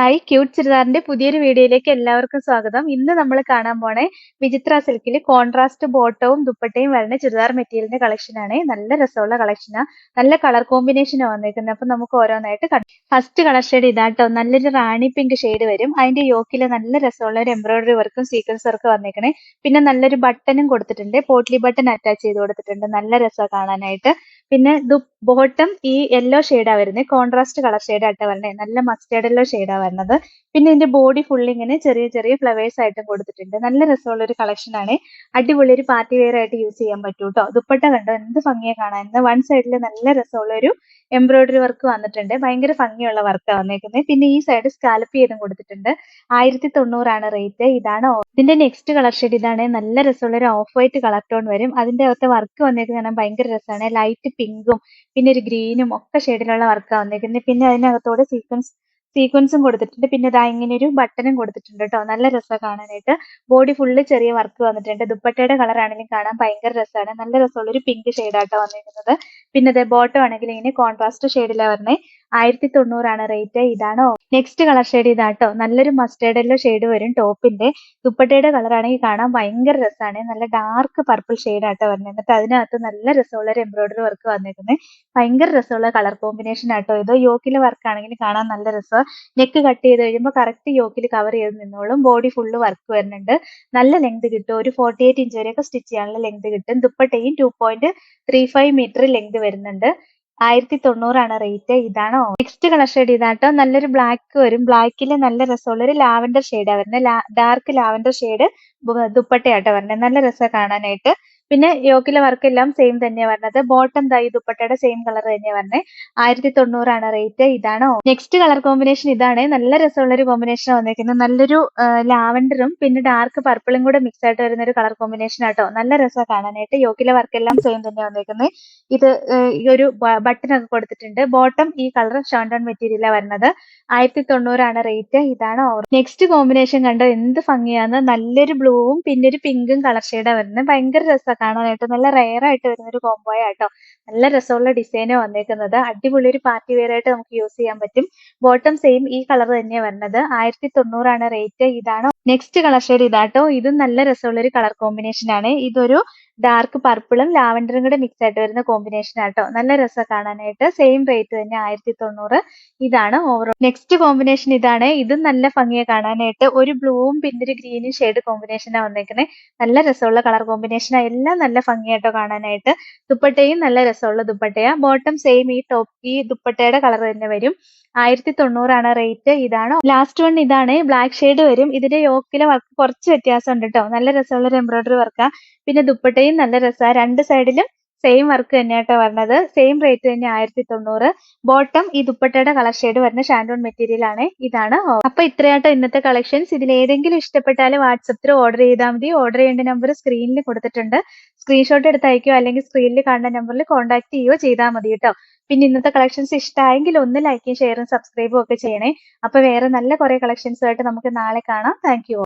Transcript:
Hi cute ചുരിദാറിന്റെ പുതിയൊരു വീഡിയോയിലേക്ക് എല്ലാവർക്കും സ്വാഗതം. ഇന്ന് നമ്മൾ കാണാൻ പോണേ വിചിത്ര സിൽക്കിൽ കോൺട്രാസ്റ്റ് ബോട്ടവും ദുപ്പട്ടയും വരുന്ന ചുരിദാർ മെറ്റീരിയലിന്റെ കളക്ഷൻ ആണ്. നല്ല രസമുള്ള കളക്ഷനാ, നല്ല കളർ കോമ്പിനേഷനാ വന്നേക്കുന്നത്. അപ്പൊ നമുക്ക് ഓരോന്നായിട്ട് ഫസ്റ്റ് കളർ ഷെയ്ഡ് ഇതാട്ടോ, നല്ലൊരു റാണി പിങ്ക് ഷെയ്ഡ് വരും. അതിന്റെ യോക്കില് നല്ല രസമുള്ള ഒരു എംബ്രോയിഡറി വർക്കും സീക്വൻസ് വർക്കും വന്നേക്കണേ. പിന്നെ നല്ലൊരു ബട്ടണും കൊടുത്തിട്ടുണ്ട്, പോട്ട്ലി ബട്ടൺ അറ്റാച്ച് ചെയ്ത് കൊടുത്തിട്ടുണ്ട്. നല്ല രസമാണ് കാണാനായിട്ട്. പിന്നെ ബോട്ടം ഈ യെല്ലോ ഷെയ്ഡാ വരുന്നത്, കോൺട്രാസ്റ്റ് കളർ ഷെയ്ഡ് ആയിട്ട് വരുന്നത്. നല്ല മസ്റ്റേർഡ് യെല്ലോ ഷെയ്ഡാ വരുന്നത്. പിന്നെ ഇതിന്റെ ബോഡി ഫുൾ ഇങ്ങനെ ചെറിയ ചെറിയ ഫ്ലവേഴ്സ് ആയിട്ടും കൊടുത്തിട്ടുണ്ട്. നല്ല രസമുള്ള ഒരു കളക്ഷൻ ആണ്. അടിപൊളി ഒരു പാർട്ടി വെയർ ആയിട്ട് യൂസ് ചെയ്യാൻ പറ്റൂ കേട്ടോ. ദുപ്പട്ട കണ്ടോ, എന്ത് ഭംഗിയാ കാണാൻ. വൺ സൈഡിൽ നല്ല രസമുള്ള ഒരു എംബ്രോയിഡറി വർക്ക് വന്നിട്ടുണ്ട്, ഭയങ്കര ഭംഗിയുള്ള വർക്കാണ് വന്നേക്കുന്നത്. പിന്നെ ഈ സൈഡ് സ്കാലപ്പ് ചെയ്തും കൊടുത്തിട്ടുണ്ട്. 1090 റേറ്റ്. ഇതാണ് ഇതിന്റെ നെക്സ്റ്റ് കളർ ഷെയ്ഡ്. ഇതാണ് നല്ല രസമുള്ള ഒരു ഓഫ് വൈറ്റ് കളർ ടോൺ വരും. അതിന്റെ അകത്തെ വർക്ക് വന്നേക്കുന്നത് ഭയങ്കര രസമാണ്. ലൈറ്റ് പിങ്കും പിന്നെ ഒരു ഗ്രീനും ഒക്കെ ഷെയ്ഡിലുള്ള വർക്കാണ് വന്നേക്കുന്നത്. പിന്നെ അതിനകത്തോടെ സീക്വൻസും കൊടുത്തിട്ടുണ്ട്. പിന്നെ ഇതാ ഇങ്ങനെ ഒരു ബട്ടണും കൊടുത്തിട്ടുണ്ട് കേട്ടോ. നല്ല രസമാണ് കാണാനായിട്ട്. ബോഡി ഫുള്ള് ചെറിയ വർക്ക് വന്നിട്ടുണ്ട്. ദുപ്പട്ടയുടെ കളർ ആണെങ്കിലും കാണാൻ ഭയങ്കര രസമാണ്. നല്ല രസമുള്ള ഒരു പിങ്ക് ഷെയ്ഡാട്ടോ വന്നിരിക്കുന്നത്. പിന്നെ ഇതേ ബോട്ടം ആണെങ്കിൽ ഇങ്ങനെ കോൺട്രാസ്റ്റ് ഷെയ്ഡിലാണ് പറഞ്ഞേ. 1090 റേറ്റ്. ഇതാണോ നെക്സ്റ്റ് കളർ ഷെയ്ഡ്. ഇതാട്ടോ, നല്ലൊരു മസ്റ്റേർഡ് യെല്ലോ ഷെയ്ഡ് വരും ടോപ്പിന്റെ. ദുപ്പട്ടയുടെ കളർ ആണെങ്കിൽ കാണാൻ ഭയങ്കര രസമാണ്. നല്ല ഡാർക്ക് പർപ്പിൾ ഷെയ്ഡാട്ടോ വരുന്നത്. എന്നിട്ട് അതിനകത്ത് നല്ല രസമുള്ള ഒരു എംബ്രോയിഡറി വർക്ക് വന്നിരിക്കുന്നത്. ഭയങ്കര രസമുള്ള കളർ കോമ്പിനേഷൻ ആട്ടോ ഇത്. യോക്കിലെ വർക്ക് ആണെങ്കിൽ കാണാൻ നല്ല രസമാണ്. നെക്ക് കട്ട് ചെയ്ത് കഴിയുമ്പോൾ കറക്റ്റ് യോക്കിൽ കവർ ചെയ്ത് നിന്നോളും. ബോഡി ഫുള്ള് വർക്ക് വരുന്നുണ്ട്. നല്ല ലെങ്ത് കിട്ടും. ഒരു 48 ഇഞ്ച് വരെയൊക്കെ സ്റ്റിച്ച് ചെയ്യാനുള്ള ലെങ്ത് കിട്ടും. ദുപ്പട്ടയും 2.35 മീറ്റർ ലെങ്ത് വരുന്നുണ്ട്. 1090 റേറ്റ്. ഇതാണോ നെക്സ്റ്റ് കളർ ഷെയ്ഡ്. ഇതാട്ടോ, നല്ലൊരു ബ്ലാക്ക് വരും. ബ്ലാക്കിൽ നല്ല രസമുള്ള ഒരു ലാവൻഡർ ഷെയ്ഡാ വരുന്നത്. ഡാർക്ക് ലാവൻഡർ ഷെയ്ഡ് ദുപ്പട്ടയാട്ടോ വരുന്നത്. നല്ല രസമാണ് കാണാനായിട്ട്. പിന്നെ യോക്കിലെ വർക്ക് എല്ലാം സെയിം തന്നെയാണ് വരുന്നത്. ബോട്ടം ഈ ദുപ്പട്ടയുടെ സെയിം കളർ തന്നെയാണ് വരുന്നത്. 1090 റേറ്റ്. ഇതാണോ നെക്സ്റ്റ് കളർ കോമ്പിനേഷൻ. ഇതാണ് നല്ല രസമുള്ള ഒരു കോമ്പിനേഷൻ വന്നിരിക്കുന്നത്. നല്ലൊരു ലാവൻഡറും പിന്നെ ഡാർക്ക് പർപ്പിളും കൂടെ മിക്സ് ആയിട്ട് വരുന്ന ഒരു കളർ കോമ്പിനേഷൻ ആട്ടോ. നല്ല രസമാണ് കാണാനായിട്ട്. യോക്കിലെ വർക്ക് എല്ലാം സെയിം തന്നെ വന്നിരിക്കുന്നത്. ഇത് ഈ ഒരു ബട്ടൺ ഒക്കെ കൊടുത്തിട്ടുണ്ട്. ബോട്ടം ഈ കളർ ഷോൺ മെറ്റീരിയലാണ് വരുന്നത്. 1090 റേറ്റ്. ഇതാണ് നെക്സ്റ്റ് കോമ്പിനേഷൻ. കണ്ടോ എന്ത് ഭംഗിയാന്ന്. നല്ലൊരു ബ്ലൂവും പിന്നെ ഒരു പിങ്കും കളർ ഷെയ്ഡാണ് വരുന്നത്. ഭയങ്കര രസമാണ് കാണാനായിട്ട്. നല്ല റെയർ ആയിട്ട് വരുന്ന ഒരു കോംബോ ആട്ടോ. നല്ല രസമുള്ള ഡിസൈനാണ് വന്നേക്കുന്നത്. അടിപൊളി ഒരു പാർട്ടി വെയർ ആയിട്ട് നമുക്ക് യൂസ് ചെയ്യാൻ പറ്റും. ബോട്ടം സെയിം ഈ കളർ തന്നെയാണ് വരുന്നത്. 1090 റേറ്റ്. ഇതാണോ നെക്സ്റ്റ് കളർ ഷെയ്ഡ്. ഇതാട്ടോ, ഇതും നല്ല രസമുള്ള ഒരു കളർ കോമ്പിനേഷൻ ആണ്. ഇതൊരു ഡാർക്ക് പർപ്പിളും ലാവൻഡറും കൂടെ മിക്സ് ആയിട്ട് വരുന്ന കോമ്പിനേഷൻ ആട്ടോ. നല്ല രസം കാണാനായിട്ട്. സെയിം റേറ്റ് തന്നെ 1090. ഇതാണ് ഓവറോൾ നെക്സ്റ്റ് കോമ്പിനേഷൻ. ഇതാണ്, ഇതും നല്ല ഭംഗിയെ കാണാനായിട്ട്. ഒരു ബ്ലൂവും പിന്നെ ഒരു ഗ്രീനും ഷെയ്ഡ് കോമ്പിനേഷനാണ് വന്നേക്കുന്നത്. നല്ല രസമുള്ള കളർ കോമ്പിനേഷനാണ്. എല്ലാം നല്ല ഭംഗിയായിട്ടോ കാണാനായിട്ട്. ദുപ്പട്ടയും നല്ല രസമുള്ള ദുപ്പട്ടയാ. ബോട്ടം സെയിം ഈ ദുപ്പട്ടയുടെ കളർ തന്നെ വരും. 1090 റേറ്റ്. ഇതാണോ ലാസ്റ്റ് വൺ. ഇതാണ്, ബ്ലാക്ക് ഷെയ്ഡ് വരും. ഇതിന്റെ യോക്കിലെ വർക്ക് കുറച്ച് വ്യത്യാസം ഉണ്ട് കേട്ടോ. നല്ല രസമുള്ള ഒരു എംബ്രോയിഡറി വർക്കാ. പിന്നെ ദുപ്പട്ടയും നല്ല രസമാണ്. രണ്ട് സൈഡിലും സെയിം വർക്ക് തന്നെയാട്ടോ വരുന്നത്. സെയിം റേറ്റ് തന്നെ 1090. ബോട്ടം ഈ ദുപ്പട്ടയുടെ കളർ ഷെയ്ഡ് വരുന്ന ഷാൻഡോൺ മെറ്റീരിയൽ ആണ്. ഇതാണ് അപ്പൊ ഇത്രയാട്ടോ ഇന്നത്തെ കളക്ഷൻസ്. ഇതിൽ ഏതെങ്കിലും ഇഷ്ടപ്പെട്ടാൽ വാട്സപ്പിൽ ഓർഡർ ചെയ്താൽ മതി. ഓർഡർ ചെയ്യേണ്ട നമ്പർ സ്ക്രീനിൽ കൊടുത്തിട്ടുണ്ട്. സ്ക്രീൻഷോട്ട് എടുത്ത് അയക്കുകയോ അല്ലെങ്കിൽ സ്ക്രീനിൽ കാണുന്ന നമ്പറിൽ കോൺടാക്ട് ചെയ്യുകയോ ചെയ്താൽ മതി കേട്ടോ. പിന്നെ ഇന്നത്തെ കളക്ഷൻസ് ഇഷ്ടമായെങ്കിൽ ഒന്ന് ലൈക്കും ഷെയറും സബ്സ്ക്രൈബും ഒക്കെ ചെയ്യണേ. അപ്പൊ വേറെ നല്ല കുറെ കളക്ഷൻസുമായിട്ട് നമുക്ക് നാളെ കാണാം. Thank you.